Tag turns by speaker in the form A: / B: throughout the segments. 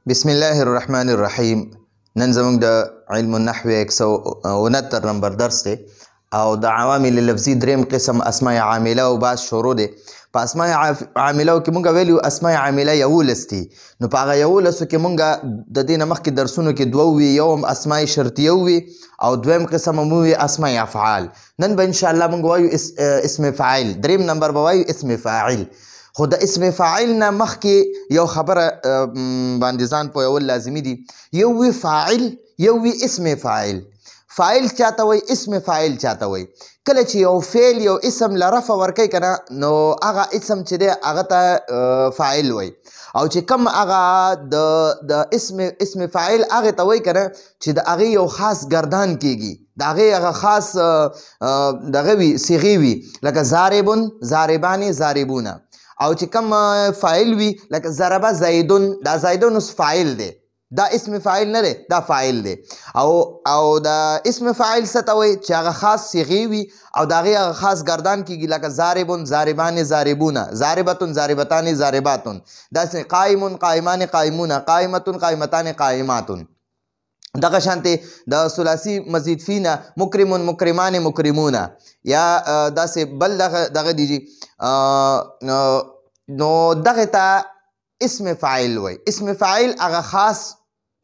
A: بسم الله الرحمن الرحیم. نن زموږ د علم النحو 169 نمبر درس دی او د عوامل لفظي دریم قسم اسماء عامله او باز شروع دی. په اسماء عامله کې مونږ ویلو اسماء عامله 11 دي، نو په هغه 11 کې مونږ د دې نه مخکې درسونو کې دوه وي، یو هم اسماء شرطیه وي او دویم قسم مو وي اسماء افعال. نن به ان شاء الله مونږ وایو اسم فاعل، دریم نمبر به وایو اسم فاعل. خو د اسم فاعل نه مخکې یو خبره باندې ځان پوهول لازمي دي. یو وي فاعل، یو وي اسم فاعل. فاعل چاته وایي، اسم فاعل چاته وایي. کله چې یو فعل یو اسم له رفع ورکوي که نه، نو هغه اسم چې دی هغه ته فاعل وایي، او چې کوم هغه د اسم فاعل هغې ته وایي که نه چې د هغې یو خاص گردان کیږي، د هغې هغه خاص دغه وي صیغې وي، لکه ضاربون، ضاربان، ضاربونه. او چې کوم فاعل وي لکه ضربه زیدون، دا زیدون اوس فاعل دی، دا اسم فاعل نه دی، دا فاعل دی. او د اسم فاعل څه ته وایي چې هغه خاص صیغې وي او د هغې هغه خاص گردان کیږي، لکه ضاربون، ضاربان، ضاربونه، ضاربتون، ضاربتان، ضارباتون. داسې قائمون، قائمان، قائمونه، قائمتون، قائمتان، قائماتون. دغه شانتې د ثلاثي مزید فی نه مکرمون، مکرمان، مکرمونه، یا داسې بل دغه دیجي. نو دغه ته اسم فاعل وایي. اسم فاعل هغه خاص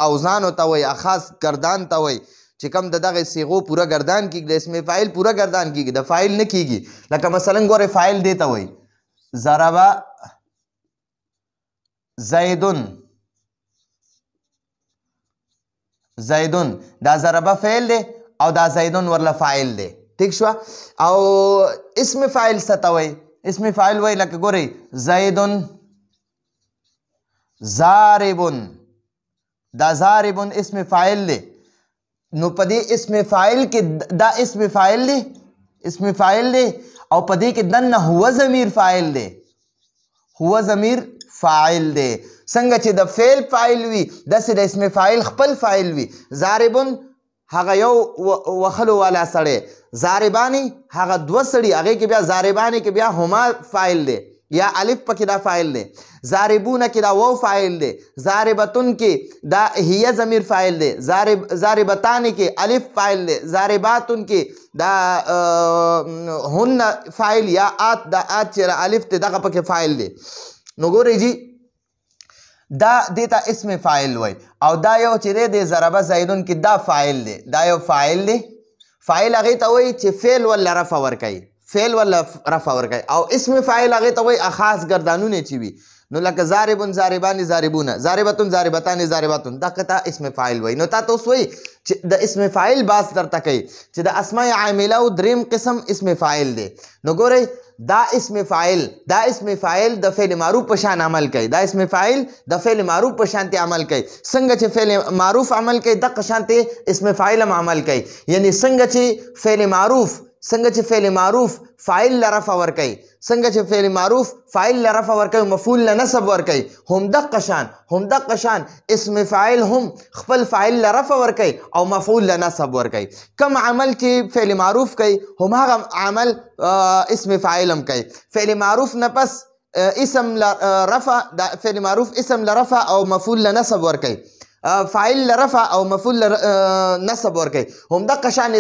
A: اوزانو ته وایي، هغه خاص گردان ته وایي چې کوم د دغه صیغو پوره گردان کیږي، د اسم فاعل پوره گردان کیږي، د فاعل نه کیږي. لکه مثلا ګوره فاعل دی ته وایي ضربه زیدون، زیدون، دا ضربه فعل دی او دا زیدون ورله فاعل دی. ٹھیک شوه. او اسم فاعل څه ته وایي؟ اسم فاعل وایي لکه ګورئ زیدون ضاربون، دا ضاربون اسم فاعل دی. نو په دې اسم فاعل کې دا اسم فاعل دی، اسم فاعل دی، او په دې کې دننه هو ضمیر فاعل دی، هو ضمیر فاعل دی. څنګه چې د فعل فاعل وي داسې د اسم فاعل خپل فاعل وي. ضاربون هغه یو وخلو والا سړی، ضاربانی هغه دوه سړي، هغې کې بیا ضاربانی کې بیا هما فاعل دی یا الف پکې دا فاعل دی. ضاربونه کې دا واو فاعل دی. ضاربتون کې دا هي ضمیر فاعل دی. ضاربتان کې الف فاعل دی. ضارباتون کې دا هن فاعل یا آت، دا آت چې الف دی دغه پکې فاعل دی. نو ګورئ جی دا دیتا اسم فاعل وای. او دا یو چې دی ضربه زیدون کې دا فاعل دی، دا یو فاعل دی. فاعل هغې ته وایي چې فعل ولا رفع ورکوي، فعل ولا رفع ورکوي. او اسم فاعل هغې ته وایي خاص گردانونه چې وي. نو لکه ضاربون، ضاربان، ضاربونه، ضاربتون، ضاربتان، ضارباتون، دغه ته اسم فاعل وایي. نو تا ته اوس وایي چې د اسم فاعل باس درته کوي چې د اسماء عامله او دریم قسم اسم فاعل دی. نو ګورئ دا اسم فاعل، دا اسم فاعل د فعل معروف په شان عمل کوي، دا اسم فاعل د فعل معروف په شانتي عمل کوي. څنګه چې فعل معروف عمل کوي دغه شانتي اسم فاعل هم عمل کوي. یعنی څنګه چې فعل معروف فاعل له رفع ورکوي، څنګه چې فعل معروف فاعل له رفع ورکوي، مفعول له نصب ورکوي، همدغه شان اسم فاعل هم خپل فاعل له رفع ورکوي او مفعول له نصب ورکوي. کوم عمل چې فعل معروف کوي هماغه عمل اسم فاعل هم کوي. فعل معروف نه پس اسم رفع، دا فعل معروف اسم لرفع او مفعول لنصب ورکوي، فاعل لرفع او مفعول نصب ورکوي. همدغه شان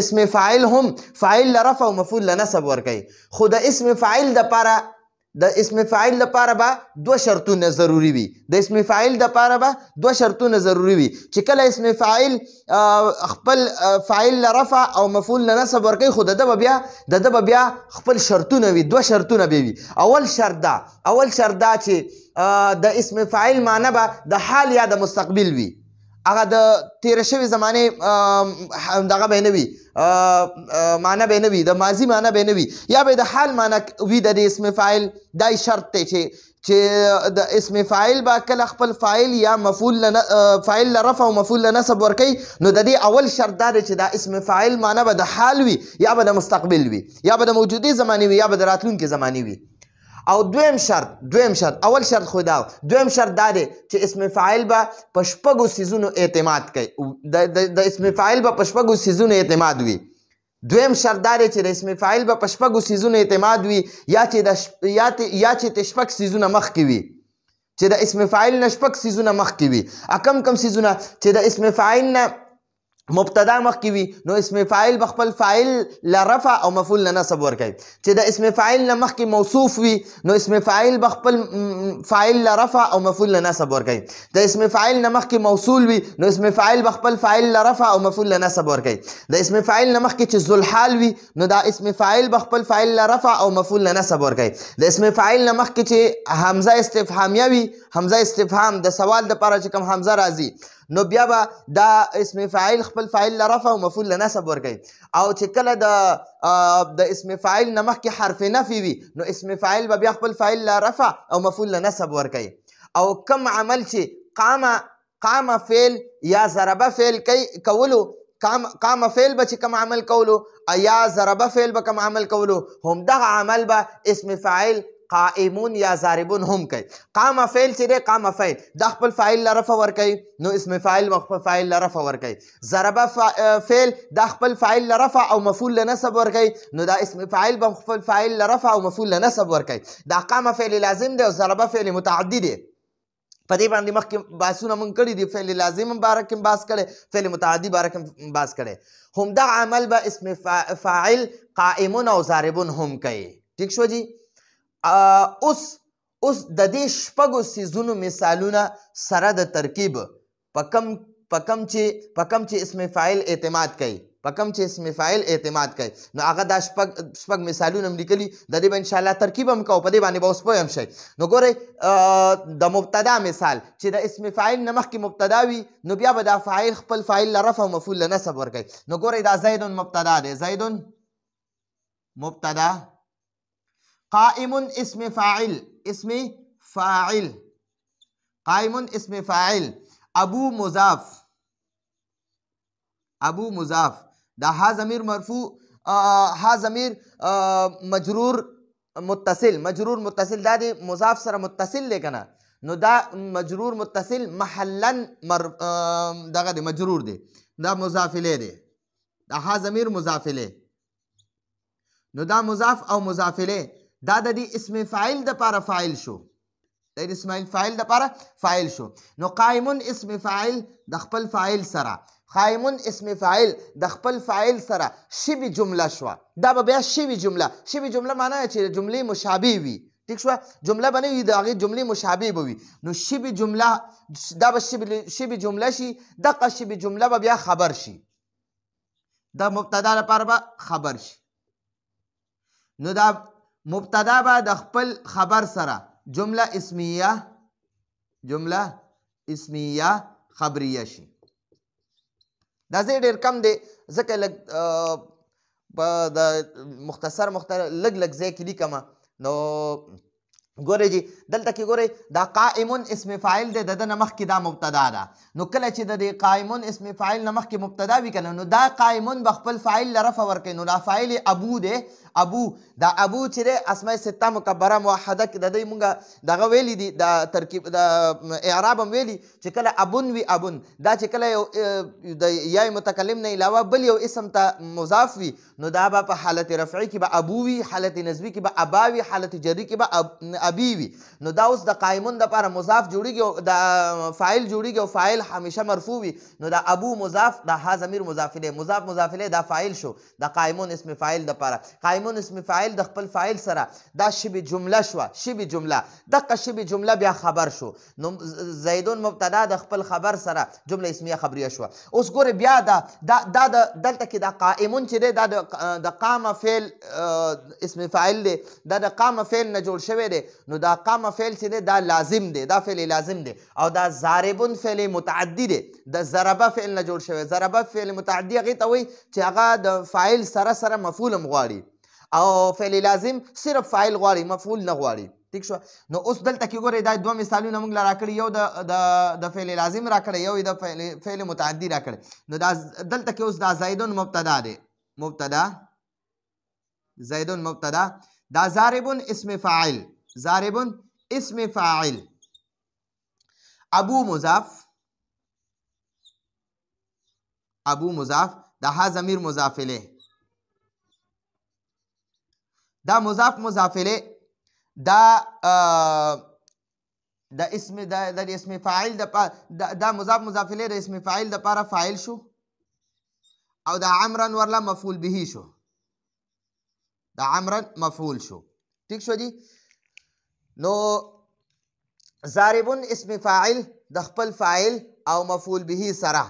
A: اسم فاعل هم فاعل لرفع او مفعول لنصب ورکوي. خو د اسم فاعل دپاره به دوه شرطونه ضروري وي. د اسم فاعل دپاره به دوه شرطونه ضروري وي چې کله اسم فاعل خپل فاعل لرفع او مفعول لنصب ورکوي، خو د ده به بیا خپل شرطونه وي، دوه شرطونه به وي. اول شرط دا چې د اسم فاعل معنی به د حال یا د مستقبل وي. هغه د تیره شوي زمانې دغه به نه وي، معنی به نه وي، د ماضي معنی به نه وي، یا به د حال معنی وي د اسم فاعل. دا شرط دی چې د اسم فاعل به کله خپل فاعل یا فاعل لرفع او مفعول لنصب ورکوي. نو د دې اول شرط دا دی چې دا اسم فاعل معنی به د حال وي، یا به د مستقبل وي، یا به د موجودي زمانې وي، یا به د راتلونکي زمانې وي. او دویم شرط، اول شرط خو دا، دویم شرط دا دی چې اسم فاعل به په شپږو څیزونو اعتماد کوي، د اسم فاعل به په شپږو څیزونو اعتماد وي. دویم شرط دا دی چې د اسم فاعل به په شپږو څیزونو اعتماد وي، یا چې د شپږ څیزونه مخکې وي، چې د اسم فاعل نه شپږ څیزونه مخکې وي. کم څیزونه چې د اسم فاعل نه مبتدا مخکې وي نو اسم فاعل به خپل فاعل له رفع او مفعول له نصب ورکوي. چې د اسم فاعل نه مخکې موصوف وي نو اسم فاعل به خپل فاعل له رفع او مفعول له نصب ورکوي. د اسم فاعل نه مخکې موصول وي نو اسم فاعل به خپل فاعل له رفع او مفعول له نصب ورکوي. د اسم فاعل نه مخکې چې ذوالحال وي نو دا اسم فاعل به خپل فاعل له رفع او مفعول له نصب ورکوي. د اسم فاعل نه مخکې چې حمزه استفهامیه وي، حمزه استفهام د سوال دپاره چې کوم حمزه راځي نو بیا به دا اسم فاعل خپل فاعل له رفع او مفعول له نصب ورکوي. او چې کله د اسم فاعل نه مخکې حرف نفي وي نو اسم فاعل به بیا خپل فاعل له رفع او مفعول له نصب ورکوي. او کم عمل چې قام فعل یا ضربه فعل کولو، قام فعل به چې کوم عمل کولو یا ضربه فعل به کوم عمل کولو همدغه عمل به اسم فاعل قائمون یا ضاربون هم کوي. قام فعل چې دی قام فعل دا خپل فاعل له رفع ورکوي نو اسم فاعل به خپل فاعل له رفع ورکوي. ضربه فعل دا خپل فاعل له رفع او مفعول له نصب ورکوي نو دا اسم فاعل به خپل فاعل له رفع او مفعول له نصب ورکوي. دا قام فعل لازم دی او ضربه فعل متعدی دی. په دې باندې مخکې بحثونه مونږ کړي دي. فعل لازم باره کې بحث کړی، فعل متعدي باره کې بحث کړی. همدغه عمل به اسم فاعل قائمون او ضاربون هم کوي. ټیک شو جی. اوس د دې شپږو څیزونو مثالونه سره د ترکیب په کم چې اسم فاعل اعتماد کوي، په کم چې اسم فاعل اعتماد کوي نو هغه دا شپږ مثالونه هم لیکلي. د دې به انشاءالله ترکیب هم کوو، په دې باندې به اوس پوه هم شئ. نو ګورئ د مبتدا مثال چې د اسم فاعل نه مخکې مبتدا وي نو بیا به دا فاعل خپل فاعل له رفع او مفعول له نصب ورکوي. نو ګورئ دا زید مبتدا دی، زید مبتدا، قائم اسم فاعل، اسم فاعل، قائم اسم فاعل، ابو مضاف، ابو مضاف دا ها ضمیر مرفوع، ها ضمیر مجرور متصل، مجرور متصل دا دی مضاف سره متصل دی کنه نو دا مجرور متصل محلن دغه دی مجرور دی، دا مضاف الیه دی، دا ها ضمیر مضاف الیه نو دا مضاف او مضاف الیه دا د دې اسم فاعل د پاره فاعل شو، د اسم فاعل د پاره فاعل شو. نو قائمون اسم فاعل د خپل فاعل سره، قائمون اسم فاعل د خپل فاعل سره شبه جمله شو. دا به بیا شبه جمله، شبه جمله معنی چې جملې مشابه وي. ٹھیک شو، جمله به نه وي د هغې جملې مشابه به وي نو شبه جمله دا به شبه جمله شي. دغه شبه جمله به بیا خبر شي، د مبتدا لپاره به خبر شي. نو دا مبتدا به د خپل خبر سره جمله اسمیه، جمله اسمیه خبریه شي. دا ځای ډېر کم دی ځکه لږ په د مختصر لږ ځای کې لیکمه. نو ګورئ جی دلته کې ګورئ دا قائمون اسم فاعل دی، د ده نه مخکې دا مبتدا ده. نو کله چې د دې قائمون اسم فاعل نه مخکې مبتدا وي که نه نو دا قائمون به خپل فاعل له رفع ورکوي. نو دا فاعل ابو دی، ابو دا ابو چې دی اسماء سته مکبره موحده کې د دوی مونږ دغه ویلي دي د ترکیب د اعراب هم ویلي چې کله ابون وي ابون دا چې کله یو د یای متکلم نه علاوه بل یو اسم ته مضاف وي نو دا به په حالت رفعي کې به ابو وي، حالت نسبي کې به ابا وي، حالت جري کې به ابي وي. نو دا اوس د قائمون دپاره مضاف جوړیږي او د فاعل جوړیږي او فاعل همیشه مرفوع وي. نو دا ابو مضاف، دا ها ضمیر مضاف الیه، مضاف مضاف الیه دا فاعل شو د قائمون اسم فاعل دپاره. قائمون اسم فاعل د خپل فاعل سره دا شبه جمله شوه، شبه جمله. دغه شبه جمله بیا خبر شو. نو زیدون مبتدا د خپل خبر سره جمله اسمیه خبریه شوه. اوس ګورئ بیا دا دلته کې دا قائمون چې دی دا د قام فعل اسم فاعل دی، دا د قام فعل نه جوړ شوی دی. نو دا قام فعل چې دی دا لازم دی، دا فعل لازم دی. او دا ضاربون فعل متعدی دی، د ضربه فعل نه جوړ شوی. ضربه فعل متعدی هغې ته وایي چې هغه د فاعل سره مفعول هم غواړي او فعل لازم صرف فاعل غواړي مفعول نه غواړي. ٹھیک شو. نو اوس دلته کې ګورئ دا دوه مثالونه موږ له راکړي، یو د فعل لازم راکړی، یو یې د فعل متعدي راکړی. نو دا دلته کې اوس دا زیدون مبتدا دی، مبتدا زیدون مبتدا، دا ضاربون اسم فاعل، ضاربون اسم فاعل، ابو مضاف، ابو مضاف دا ها ضمیر مضاف الیه، دا مضاف مضاف الیه، دا د اسم فاعل دا مضاف مضاف الیه د اسم فاعل د پاره فاعل شو او د عمرن ورلا مفعول به شو د عمرن مفعول شو ٹھیک شو جی نو ضاربون اسم فاعل د خپل فاعل او مفعول به سره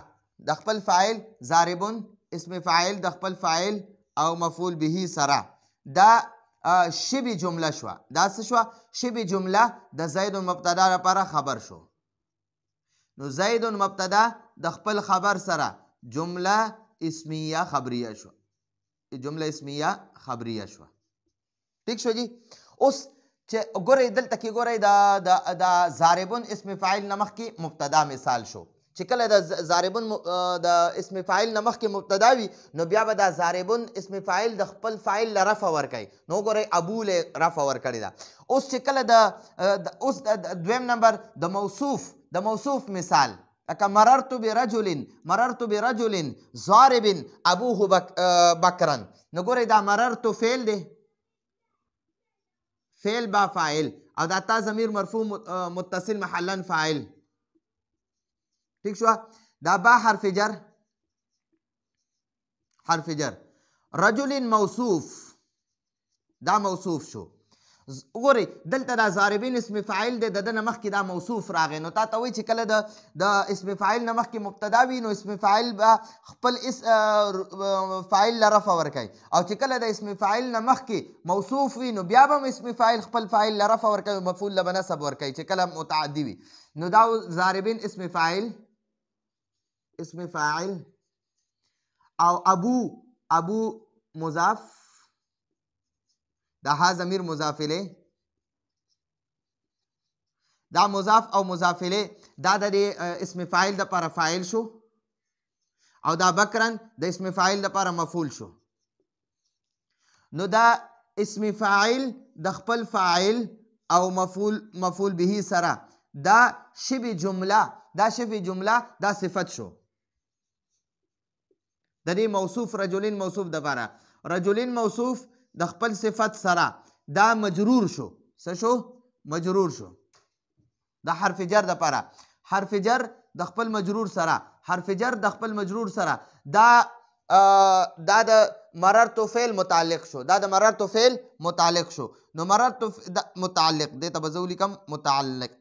A: د خپل فاعل ضاربون اسم فاعل د خپل فاعل او مفعول به سره دا شبه جمله شو دا څه شو شبه جمله د زید مبتدا لپاره خبر شو نو زید مبتدا د خپل خبر سره جمله اسمیه خبریه شو جمله اسمیه خبریه شو ٹھیک شو جی اوس چې ګورئ دلته کې ګورئ د ضاربون اسم فاعل نمخ کې مبتدا مثال شو چې کله د ضاربون د اسم فاعل نمخ کې مبتدا وي نو بیا به د ضاربون اسم فاعل د خپل فاعل له رفع ورکوي نو ګورئ ابو له رفع ورکړې ده اوس چې کله اوس دویم نمبر د موصوف مثال لکه مررت برجل ضارب ابوه بکرا نو ګورئ دا مررت فعل دی فعل با فاعل او دا تا ضمیر مرفوع متصل محلا فاعل ٹھیک شو دا با حرف جر رجل موصوف دا موصوف شو وګورئ دلته دا ضاربین اسم فاعل دی د نه مخکې دا موصوف راغی نو تا ته وایي چې کله د اسم فاعل نه مخکې مبتدا وي نو اسم فاعل به خپل فاعل له رفع ورکوي او چې کله د اسم فاعل نه مخکې موصوف وي نو بیا به اسم فاعل خپل فاعل له رفع ورکوي مفعول له به نصب ورکوي چې کله متعدي وي نو دا ضاربین اسم فاعل او ابو مضاف دا ها ضمیر مضاف الیه دا مضاف او مضاف الیه دا د اسم فاعل د لپاره فاعل شو او دا بکرن د اسم فاعل د لپاره مفعول شو نو دا اسم فاعل د خپل فاعل او مفعول به سره دا شبه جمله دا صفت شو د دې موصوف رجلین موصوف د لپاره رجلین موصوف د خپل صفت سره دا مجرور شو څه شو مجرور شو د حرف جر د لپاره حرف جر د خپل مجرور سره دا د مررت فعل متعلق شو نو مررت متعلق دې ته به زه ولیکم متعلق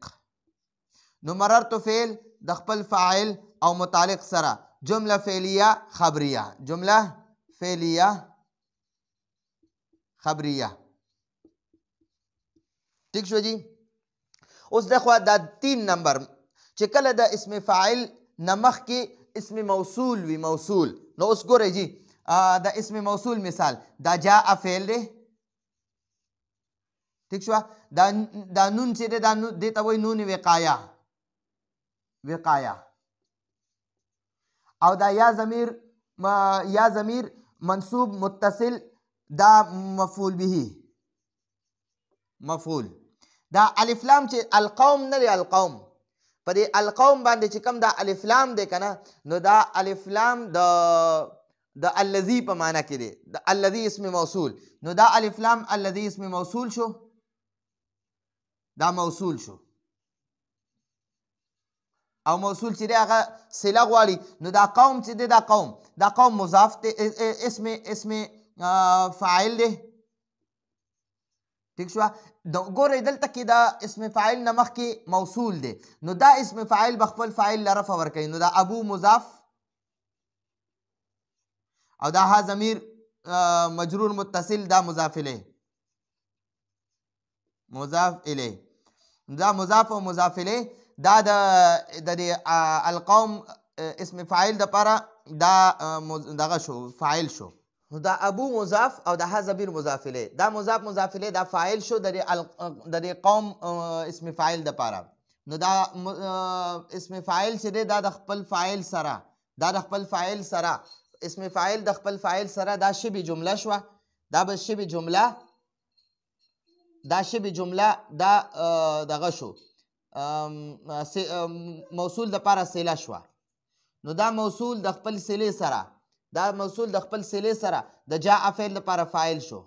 A: نو مررت فعل د خپل فاعل او متعلق سره جمله فعلیه خبریه ٹھیک شو جی اوس دغه دا 3 نمبر چې کله د اسم فاعل نمخ کې اسم موصول وي موصول نو اوس ګورئ جی د اسم موصول مثال دا جاء فعل دی ٹھیک شو دا نون چې دی دا دې ته وایي نون وقایه او دا یا ضمیر منصوب متصل دا مفعول به دا الف لام چې القوم نه دی القوم په دې القوم باندې چې کوم دا الف لام دی کنه نو دا الف لام د الذی په معنا کې دی د الذی اسم موصول نو دا الف لام الذی اسم موصول شو دا موصول شو او موصول چې دی هغه صله غواړي نو دا قوم چې دی دا قوم مضاف دی اسم فاعل دی ٹھیک شو ګورئ دلته کې دا اسم فاعل نه مخکې موصول دی نو دا اسم فاعل به خپل فاعل له رفع ورکوي نو دا ابو مضاف او دا ها ضمیر مجرور متصل دا مضاف الیه دا مضاف او مضاف الیه دا د القوم اسم فاعل د لپاره دا دغه شو فاعل شو دا ابو مضاف او دا ها ضمیر مضاف الیه دا مضاف الیه دا فاعل شو د قوم اسم فاعل د لپاره نو دا اسم فاعل چې دی دا د خپل فاعل سره اسم فاعل د خپل فاعل سره دا شبه جمله شو دا به شبه جمله دا دغه شو موصول د لپاره صله شو نو دا موصول د خپل صله سره د جاء فعل لپاره فاعل شو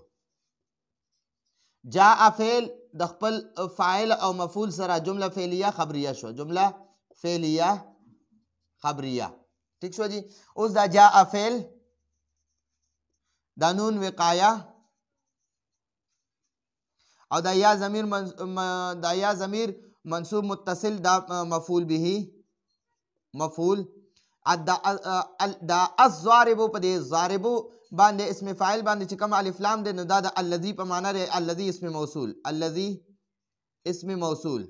A: جاء فعل د خپل فاعل او مفعول سره جمله فعلیه خبریه شو جمله فعلیه خبریه ٹھیک شو جی اوس دا جاء فعل دا نون وقایه او دا یا ضمیر منصوب متصل دا مفعول به مفعول دا الضارب په دې ضارب باندې اسم فاعل باندې چې کوم الف لام دی نو دا د الذي په معنا دی الذي اسم موصول الذي اسم موصول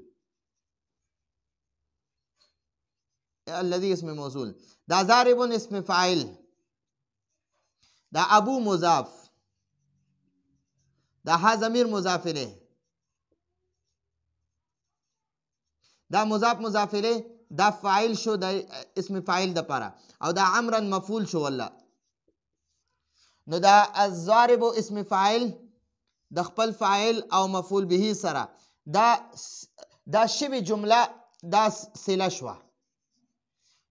A: الذي اسم موصول دا ضارب اسم فاعل دا ابو مضاف دا ها ضمیر مضاف الیه دا مضاف الیه دا فاعل شو دا اسم فاعل د پاره او دا عمرا مفعول شو والله نو دا الضارب اسم فاعل د خپل فاعل او مفعول به سره دا شبه جمله دا صله شوه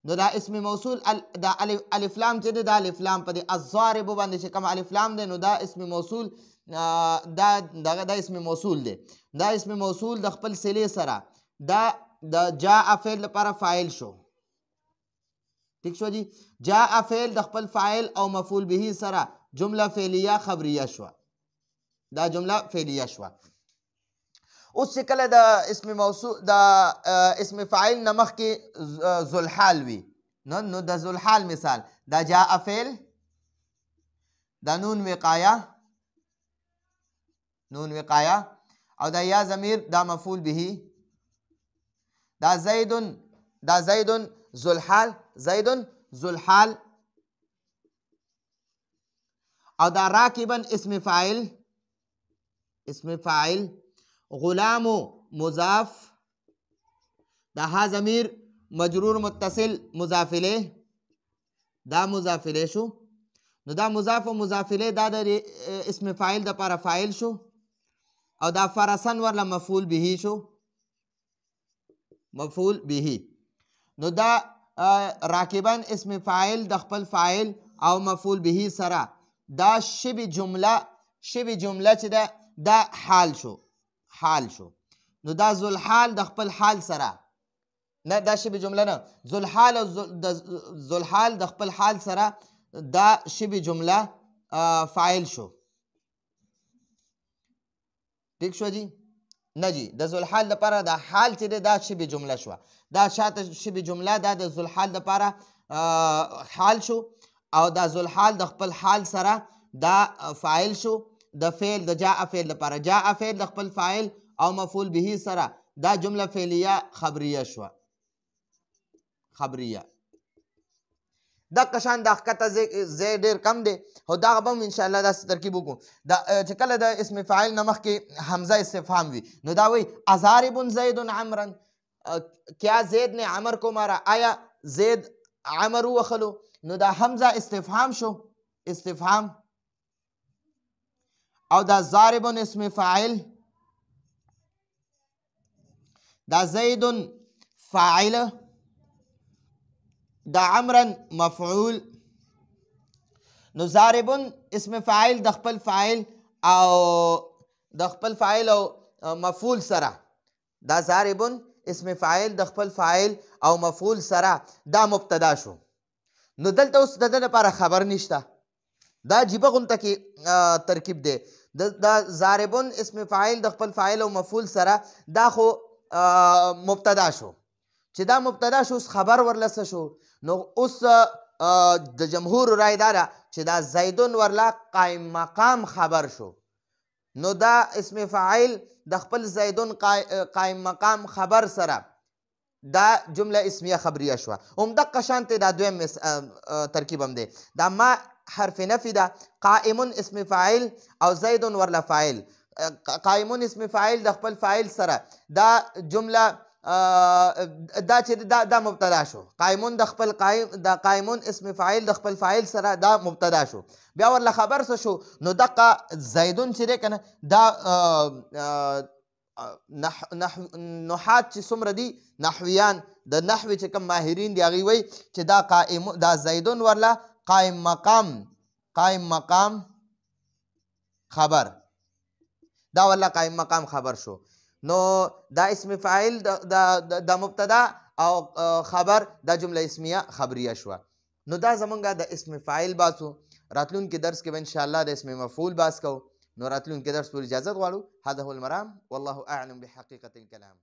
A: نو دا اسم موصول دا الف لام چې دا الف لام په دې الضارب باندې چې کوم الف لام دی نو دا اسم موصول دا اسم موصول دی دا اسم موصول د خپل صله سره دا د جاء فعل لپاره فاعل شو ٹھیک شو جی جاء فعل د خپل فاعل او مفعول به سره جمله فعلیه خبریه شو دا جمله فعلیه شو اوس چې کله د اسم موصول د اسم فاعل نمخ کې ذوالحال وي نو د ذوالحال مثال دا جاء فعل دا نون وقایه او دا یا ضمیر دا مفعول به دا زید ذوالحال او دا راکبا اسم فاعل غلام مضاف دا ها ضمیر مجرور متصل مضاف الیه دا مضاف الیه شو نو دا مضاف و مضاف الیه دا د اسم فاعل د لپاره فاعل شو او دا فرسن ورله مفعول به شو مفعول به نو دا راکبا اسم فاعل د خپل فاعل او مفعول به سره دا شبه جمله چې دا حال شو نو دا ذوالحال د خپل حال سره نه دا شبه جمله نه ذوالحال د خپل حال سره دا شبه جمله فاعل شو ٹھیک شو جی نه جی د ذوالحال لپاره دا حال چې دا شبه جمله شو دا شاته شبه جمله دا د ذوالحال لپاره حال شو او دا ذوالحال د خپل حال سره دا فاعل شو د فعل د جاء فعل لپاره جاء فعل د خپل فاعل او مفعول به سره دا جمله فعلیه خبریه شو خبریه دا قشان د حقیقت زی ډیر کم دی او دا به ان شاء الله دا ترکیب وکړو دا چې کله د اسم فاعل نمخ کې حمزه استفهام وي نو دا وی اضارب زید عمرا کیا زید نے عمر کو مارا آیا زید عمر وخلو نو دا حمزه استفهام شو استفهام او دا ضارب اسم فاعل دا زید فاعل دا عمرا مفعول نو ضارب اسم فاعل د خپل فاعل او مفعول سره دا ضارب اسم فاعل د خپل فاعل او مفعول سره دا مبتدا شو نو دلته اوس د لپاره خبر نشته دا جيبه غونته کې ترکیب دی دا ضارب اسم فاعل د خپل فاعل او مفعول سره دا خو مبتدا شو چې دا مبتدا شو اوس خبر ورلسه شو نو اوس د جمهور رای دا چې دا زیدون ورلا قائم مقام خبر شو نو دا اسم فاعل د خپل زیدون قائم مقام خبر سره دا جمله اسمیه خبریه شو دقه شانته دا دویم ترکیب هم دی دا ما حرف نفی دا قائم اسم فاعل او زید ورلا فاعل قائم اسم فاعل د خپل فاعل سره دا جمله دا چې دا مبتدا شو قائمون د خپل قائمون اسم فاعل د خپل فاعل سره دا مبتدا شو بیا ورله خبر څه شو نو دقه زیدون چې دی کنه دا نحات چې څومره دي نحویان د نحوی چې کوم ماهرین دي هغوی وایي چې دا زیدون ورله قائم مقام خبر دا ورله قائم مقام خبر شو نو دا اسم فاعل د مبتدا او خبر دا جمله اسمیه خبریه شوه. نو دا زمونږه د اسم فاعل باسو. راتلونکي درس کې به انشاءالله د اسم مفعول باس کو. نو راتلونکي درس پورې اجازت غواړو. هذا هو المرام والله اعلم بحقیقة الكلام.